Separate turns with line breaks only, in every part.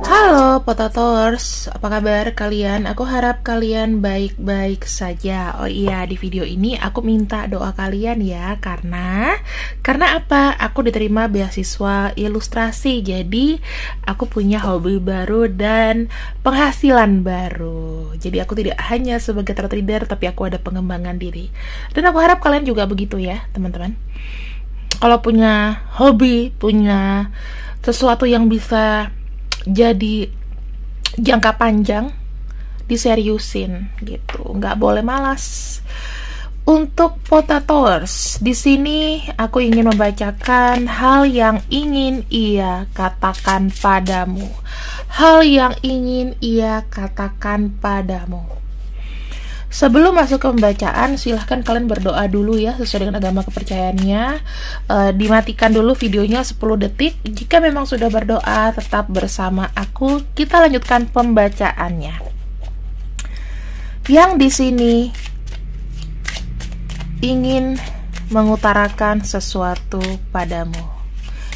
Halo Potators, apa kabar kalian? Aku harap kalian baik-baik saja. Oh iya, di video ini aku minta doa kalian ya, karena apa? Aku diterima beasiswa ilustrasi, jadi aku punya hobi baru dan penghasilan baru. Jadi aku tidak hanya sebagai trader, tapi aku ada pengembangan diri. Dan aku harap kalian juga begitu ya, teman-teman. Kalau punya hobi, punya sesuatu yang bisa jadi jangka panjang, diseriusin gitu, nggak boleh malas. Untuk Potators, di sini aku ingin membacakan hal yang ingin ia katakan padamu. Hal yang ingin ia katakan padamu. Sebelum masuk ke pembacaan, silahkan kalian berdoa dulu ya, sesuai dengan agama kepercayaannya. Dimatikan dulu videonya 10 detik. Jika memang sudah berdoa, tetap bersama aku. Kita lanjutkan pembacaannya. Yang di sini ingin mengutarakan sesuatu padamu.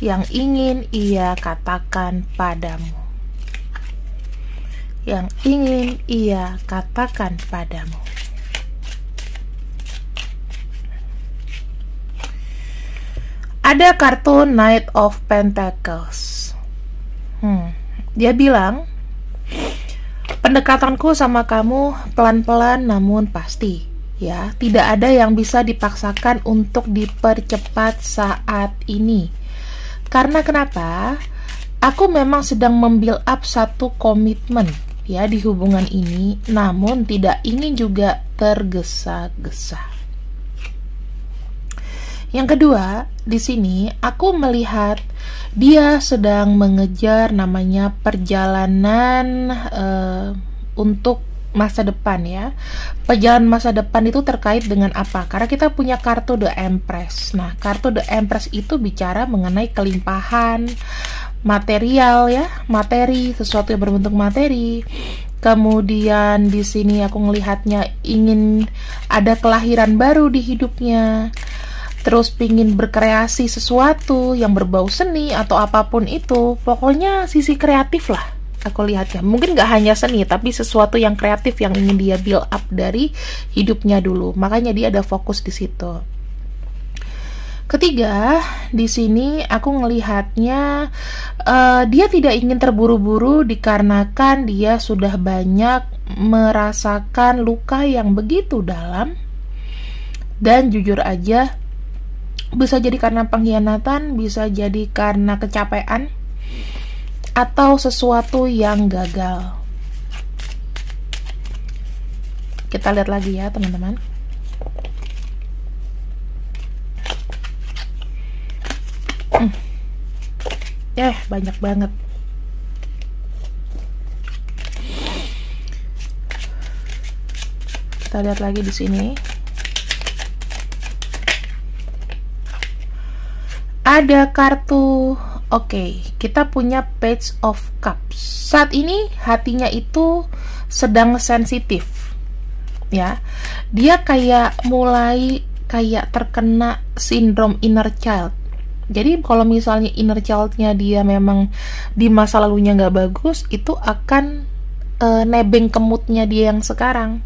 Yang ingin ia katakan padamu. Yang ingin ia katakan padamu. Ada kartu Knight of Pentacles. Dia bilang, pendekatanku sama kamu pelan-pelan namun pasti. Ya, tidak ada yang bisa dipaksakan untuk dipercepat saat ini. Karena kenapa? Aku memang sedang membuild up satu komitmen ya di hubungan ini, namun tidak ingin juga tergesa-gesa. Yang kedua, di sini aku melihat dia sedang mengejar namanya perjalanan untuk masa depan ya. Perjalanan masa depan itu terkait dengan apa? Karena kita punya kartu The Empress. Nah, kartu The Empress itu bicara mengenai kelimpahan material ya, materi, sesuatu yang berbentuk materi. Kemudian di sini aku melihatnya ingin ada kelahiran baru di hidupnya. Terus pingin berkreasi sesuatu yang berbau seni atau apapun itu. Pokoknya sisi kreatif lah aku lihatnya. Mungkin gak hanya seni, tapi sesuatu yang kreatif yang ingin dia build up dari hidupnya dulu. Makanya dia ada fokus di situ. Ketiga, di sini aku ngelihatnya dia tidak ingin terburu-buru dikarenakan dia sudah banyak merasakan luka yang begitu dalam. Dan jujur aja, bisa jadi karena pengkhianatan, bisa jadi karena kecapean, atau sesuatu yang gagal. Kita lihat lagi ya teman-teman. Banyak banget. Kita lihat lagi di sini. Ada kartu, kita punya Page of Cups. Saat ini hatinya itu sedang sensitif. Ya. Dia mulai terkena sindrom inner child. Jadi kalau misalnya inner child-nya dia memang di masa lalunya nggak bagus, itu akan nebeng kemutnya dia yang sekarang.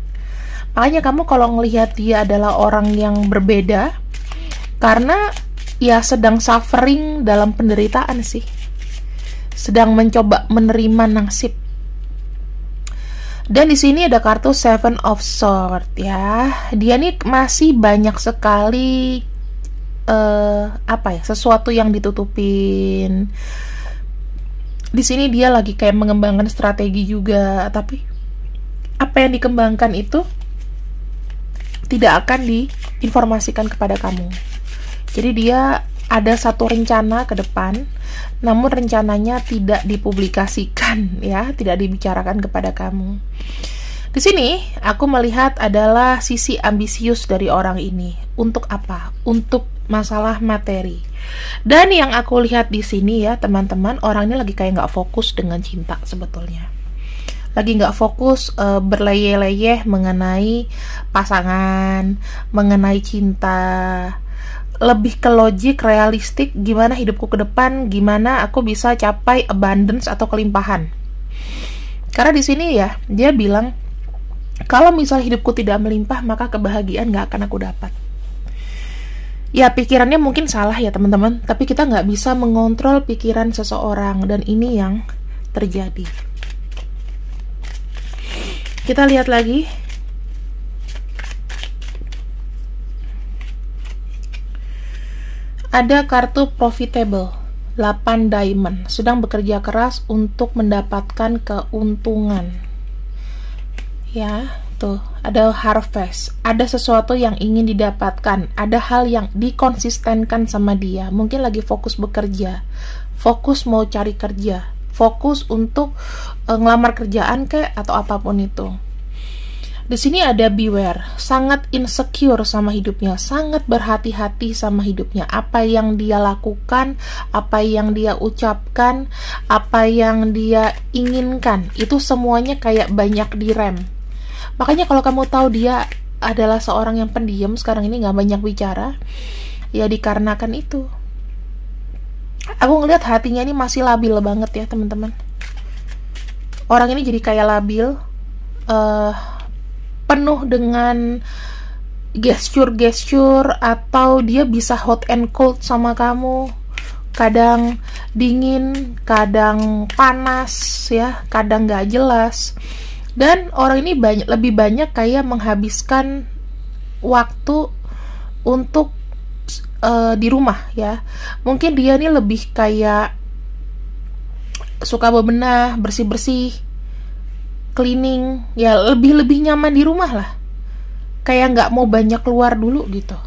Makanya kamu kalau ngelihat dia adalah orang yang berbeda, karena ya sedang suffering dalam penderitaan sih, sedang mencoba menerima nasib. Dan di sini ada kartu Seven of Swords ya. Dia nih masih banyak sekali sesuatu yang ditutupin. Di sini dia lagi kayak mengembangkan strategi juga, tapi apa yang dikembangkan itu tidak akan diinformasikan kepada kamu. Jadi dia ada satu rencana ke depan, namun rencananya tidak dipublikasikan ya, tidak dibicarakan kepada kamu. Di sini aku melihat adalah sisi ambisius dari orang ini. Untuk apa? Untuk masalah materi. Dan yang aku lihat di sini ya teman-teman, orang ini lagi kayak nggak fokus dengan cinta sebetulnya. Lagi nggak fokus berleyeh-leyeh mengenai pasangan, mengenai cinta. lebih ke logik, realistik, gimana hidupku ke depan, gimana aku bisa capai abundance atau kelimpahan. Karena di sini ya, dia bilang, kalau misal hidupku tidak melimpah, maka kebahagiaan gak akan aku dapat. Ya, pikirannya mungkin salah ya teman-teman, tapi kita nggak bisa mengontrol pikiran seseorang, dan ini yang terjadi. Kita lihat lagi. Ada kartu profitable, 8 diamond, sedang bekerja keras untuk mendapatkan keuntungan. Ya, tuh, ada harvest, ada sesuatu yang ingin didapatkan, ada hal yang dikonsistenkan sama dia. Mungkin lagi fokus bekerja, fokus mau cari kerja, fokus untuk ngelamar kerjaan kayak atau apapun itu. Di sini ada beware, sangat insecure sama hidupnya, sangat berhati-hati sama hidupnya. Apa yang dia lakukan, apa yang dia ucapkan, apa yang dia inginkan, itu semuanya kayak banyak direm. Makanya kalau kamu tahu dia adalah seorang yang pendiam, sekarang ini nggak banyak bicara, ya dikarenakan itu. Aku ngeliat hatinya ini masih labil banget ya teman-teman. Orang ini jadi kayak labil, penuh dengan gesture-gesture, atau dia bisa hot and cold sama kamu. Kadang dingin, kadang panas ya, kadang nggak jelas. Dan orang ini lebih banyak kayak menghabiskan waktu untuk di rumah ya. Mungkin dia nih lebih kayak suka bebenah, bersih-bersih, cleaning, ya lebih nyaman di rumah lah. Kayak nggak mau banyak keluar dulu gitu.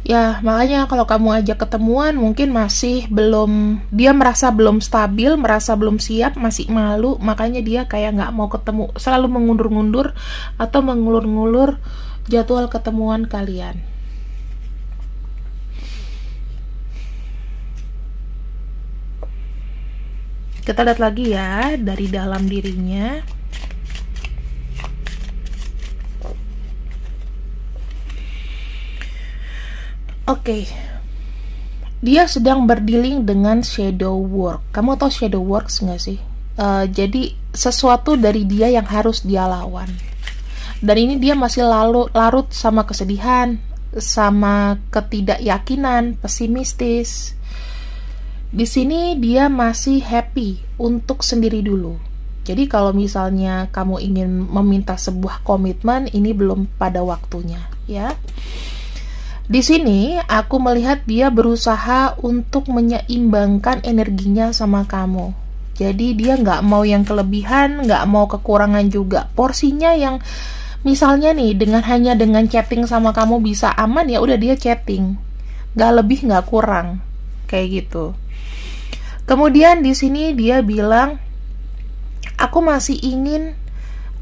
Ya, makanya kalau kamu ajak ketemuan mungkin masih belum, dia merasa belum stabil, merasa belum siap, masih malu, makanya dia kayak nggak mau ketemu, selalu mengundur-ngundur atau mengulur-ngulur jadwal ketemuan kalian. Kita lihat lagi ya dari dalam dirinya. Oke. Dia sedang berdealing dengan shadow work. Kamu tahu shadow works nggak sih? Jadi sesuatu dari dia yang harus dia lawan. Dan ini dia masih larut sama kesedihan, sama ketidakyakinan, pesimistis. Di sini dia masih happy untuk sendiri dulu. Jadi kalau misalnya kamu ingin meminta sebuah komitmen, ini belum pada waktunya, ya. Di sini aku melihat dia berusaha untuk menyeimbangkan energinya sama kamu. Jadi dia nggak mau yang kelebihan, nggak mau kekurangan juga. Porsinya yang misalnya nih hanya dengan chatting sama kamu bisa aman, ya udah dia chatting, nggak lebih nggak kurang, kayak gitu. Kemudian di sini dia bilang, aku masih ingin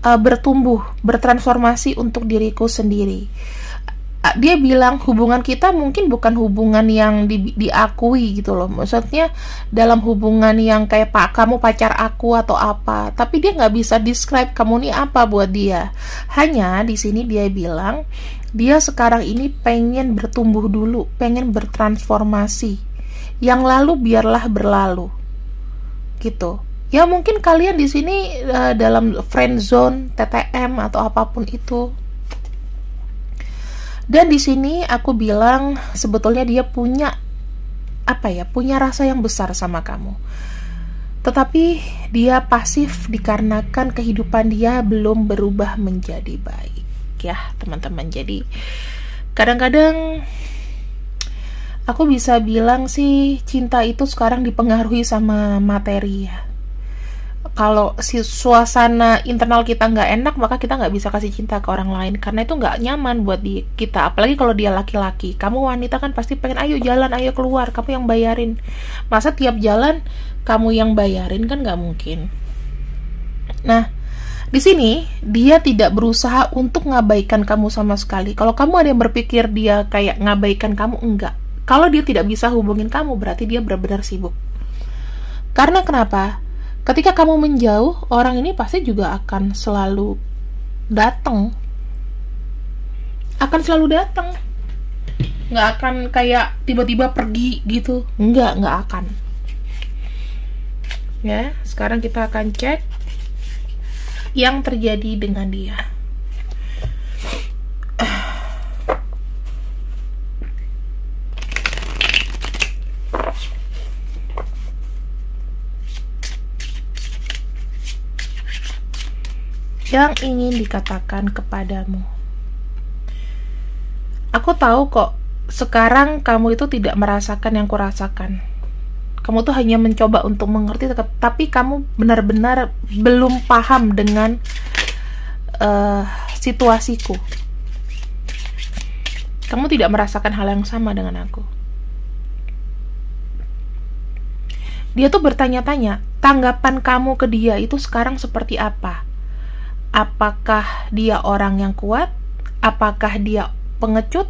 bertumbuh, bertransformasi untuk diriku sendiri. Dia bilang hubungan kita mungkin bukan hubungan yang diakui gitu loh. Maksudnya dalam hubungan yang kayak kamu pacar aku atau apa. Tapi dia nggak bisa describe kamu nih apa buat dia. Hanya di sini dia bilang, dia sekarang ini pengen bertumbuh dulu, pengen bertransformasi. Yang lalu biarlah berlalu, gitu. Ya mungkin kalian di sini dalam friend zone, TTM atau apapun itu. Dan di sini aku bilang sebetulnya dia punya punya rasa yang besar sama kamu. Tetapi dia pasif dikarenakan kehidupan dia belum berubah menjadi baik, ya teman-teman. Jadi kadang-kadang aku bisa bilang sih cinta itu sekarang dipengaruhi sama materi ya. Kalau si suasana internal kita nggak enak, maka kita nggak bisa kasih cinta ke orang lain, karena itu nggak nyaman buat kita. Apalagi kalau dia laki-laki, kamu wanita kan pasti pengen ayo jalan, ayo keluar, kamu yang bayarin. Masa tiap jalan kamu yang bayarin, kan nggak mungkin. Nah, di sini dia tidak berusaha untuk ngabaikan kamu sama sekali. Kalau kamu ada yang berpikir dia kayak ngabaikan kamu, enggak. Kalau dia tidak bisa hubungin kamu, berarti dia benar-benar sibuk. Karena kenapa? Ketika kamu menjauh, orang ini pasti juga akan selalu datang. nggak akan kayak tiba-tiba pergi gitu, nggak akan. Ya, sekarang kita akan cek yang terjadi dengan dia. Yang ingin dikatakan kepadamu. Aku tahu kok, sekarang kamu itu tidak merasakan yang kurasakan. Kamu tuh hanya mencoba untuk mengerti, tapi kamu benar-benar belum paham dengan situasiku. Kamu tidak merasakan hal yang sama dengan aku. Dia tuh bertanya-tanya, tanggapan kamu ke dia itu sekarang seperti apa? Apakah dia orang yang kuat? Apakah dia pengecut?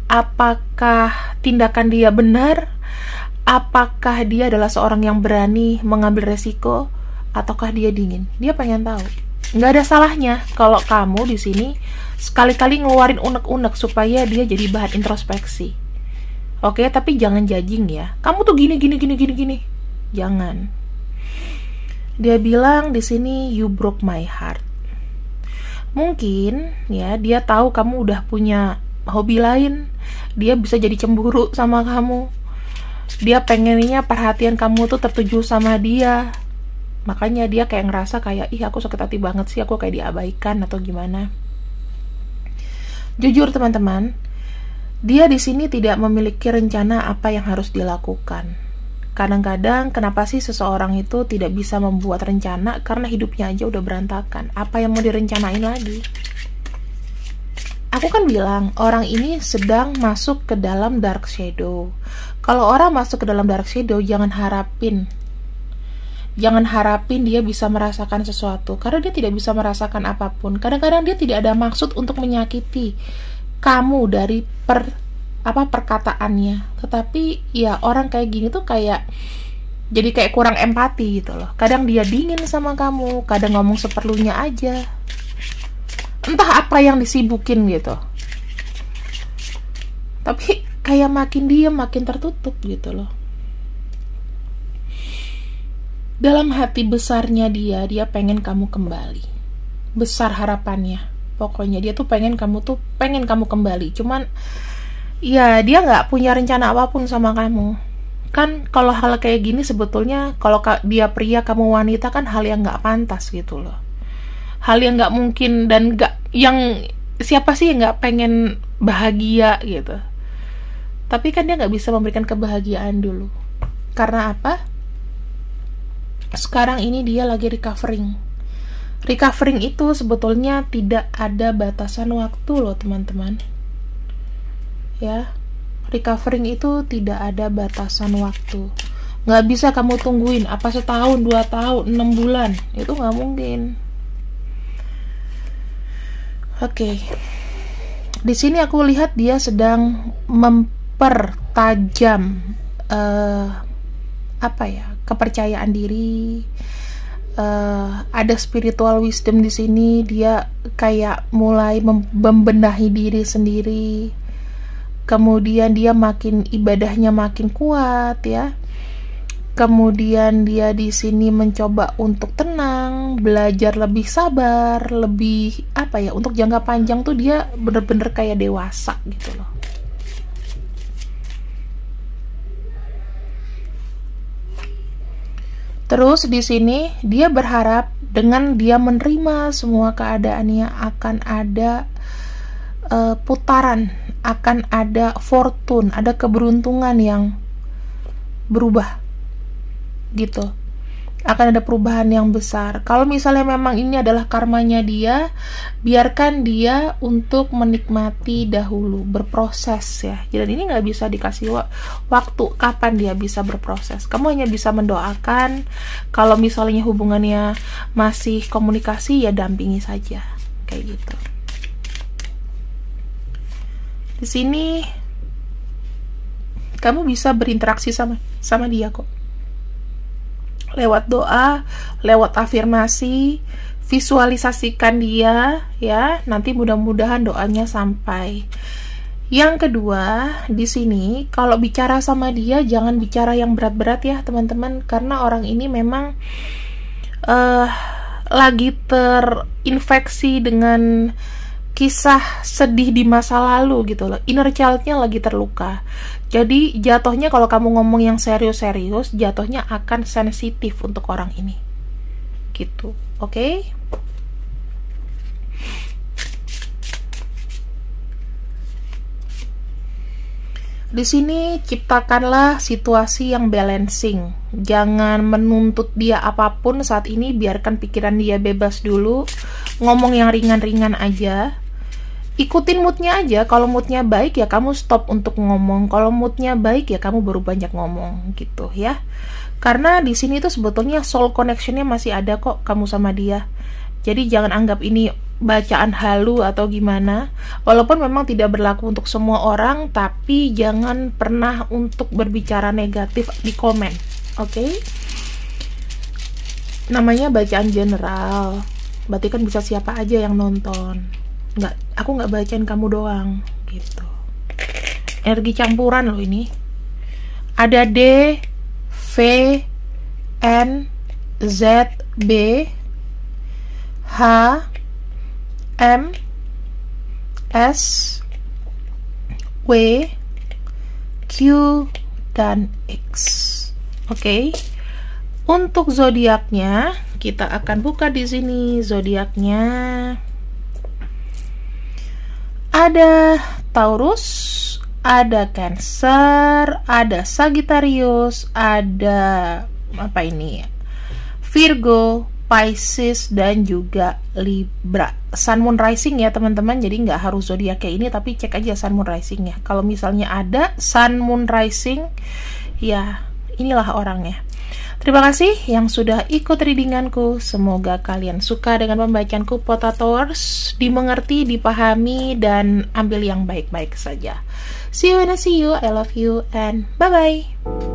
Apakah tindakan dia benar? Apakah dia adalah seorang yang berani mengambil resiko? Ataukah dia dingin? Dia pengen tahu. Nggak ada salahnya kalau kamu di sini sekali-kali ngeluarin unek-unek supaya dia jadi bahan introspeksi. Oke, tapi jangan judging ya. Kamu tuh gini. Jangan. Dia bilang di sini, you broke my heart. Mungkin ya dia tahu kamu udah punya hobi lain, dia bisa jadi cemburu sama kamu, dia pengennya perhatian kamu tuh tertuju sama dia, makanya dia kayak ngerasa kayak ih aku sakit hati banget sih, aku kayak diabaikan atau gimana. Jujur teman-teman, dia di sini tidak memiliki rencana apa yang harus dilakukan. Kadang-kadang kenapa sih seseorang itu tidak bisa membuat rencana, karena hidupnya aja udah berantakan. Apa yang mau direncanain lagi? Aku kan bilang orang ini sedang masuk ke dalam dark shadow. Kalau orang masuk ke dalam dark shadow, jangan harapin dia bisa merasakan sesuatu, karena dia tidak bisa merasakan apapun. Kadang-kadang dia tidak ada maksud untuk menyakiti kamu dari perkataannya, tetapi ya orang kayak gini tuh kayak jadi kayak kurang empati gitu loh. Kadang dia dingin sama kamu, kadang ngomong seperlunya aja, entah apa yang disibukin gitu, tapi kayak makin diem makin tertutup gitu loh. Dalam hati besarnya dia pengen kamu kembali, besar harapannya. Pokoknya dia tuh pengen kamu kembali, cuman ya dia nggak punya rencana apapun sama kamu. Kan kalau hal kayak gini sebetulnya kalau dia pria kamu wanita kan hal yang nggak pantas gitu loh, hal yang nggak mungkin, dan yang siapa sih yang nggak pengen bahagia gitu. Tapi kan dia nggak bisa memberikan kebahagiaan dulu. Karena apa? Sekarang ini dia lagi recovering. Recovering itu sebetulnya tidak ada batasan waktu loh teman-teman. Ya, recovering itu tidak ada batasan waktu. Nggak bisa kamu tungguin apa setahun, 2 tahun, 6 bulan. Itu nggak mungkin. Oke. Di sini aku lihat dia sedang mempertajam kepercayaan diri. Ada spiritual wisdom di sini. Dia kayak mulai membenahi diri sendiri. Kemudian dia ibadahnya makin kuat ya. Kemudian dia di sini mencoba untuk tenang, belajar lebih sabar, lebih untuk jangka panjang tuh dia bener-bener kayak dewasa gitu loh. Terus di sini dia berharap dengan dia menerima semua keadaannya akan ada putaran, akan ada fortune, ada keberuntungan yang berubah gitu. Akan ada perubahan yang besar. Kalau misalnya memang ini adalah karmanya dia, biarkan dia untuk menikmati dahulu, berproses ya. Jadi ini nggak bisa dikasih waktu kapan dia bisa berproses. Kamu hanya bisa mendoakan. Kalau misalnya hubungannya masih komunikasi, ya dampingi saja kayak gitu. Di sini kamu bisa berinteraksi sama dia kok. Lewat doa, lewat afirmasi, visualisasikan dia ya. Nanti mudah-mudahan doanya sampai. Yang kedua, di sini kalau bicara sama dia jangan bicara yang berat-berat ya teman-teman, karena orang ini memang lagi terinfeksi dengan kisah sedih di masa lalu gitu loh. Inner child-nya lagi terluka. Jadi jatuhnya kalau kamu ngomong yang serius-serius, jatuhnya akan sensitif untuk orang ini. Gitu. Oke? Di sini ciptakanlah situasi yang balancing. Jangan menuntut dia apapun saat ini, biarkan pikiran dia bebas dulu. Ngomong yang ringan-ringan aja. Ikutin moodnya aja. Kalau moodnya baik ya kamu stop untuk ngomong. Kalau moodnya baik ya kamu baru banyak ngomong gitu ya. Karena di sini tuh sebetulnya soul connection-nya masih ada kok kamu sama dia. Jadi jangan anggap ini bacaan halu atau gimana. Walaupun memang tidak berlaku untuk semua orang, tapi jangan pernah untuk berbicara negatif di komen. Oke? Namanya bacaan general. Berarti kan bisa siapa aja yang nonton. Aku nggak bacain kamu doang gitu. Energi campuran loh ini. Ada D, V, N, Z, B, H, M, S, W, Q, dan X. Oke. Untuk zodiaknya kita akan buka di sini. Zodiaknya ada Taurus, ada Cancer, ada Sagittarius, ada apa ini? Virgo, Pisces, dan juga Libra. Sun, Moon, Rising ya teman-teman. Jadi nggak harus zodiak kayak ini, tapi cek aja Sun, Moon, Rising ya. Kalau misalnya ada Sun, Moon, Rising, ya inilah orangnya. Terima kasih yang sudah ikut readinganku. Semoga kalian suka dengan pembacaanku Potators, dimengerti, dipahami, dan ambil yang baik-baik saja. See you when I see you. I love you and bye-bye.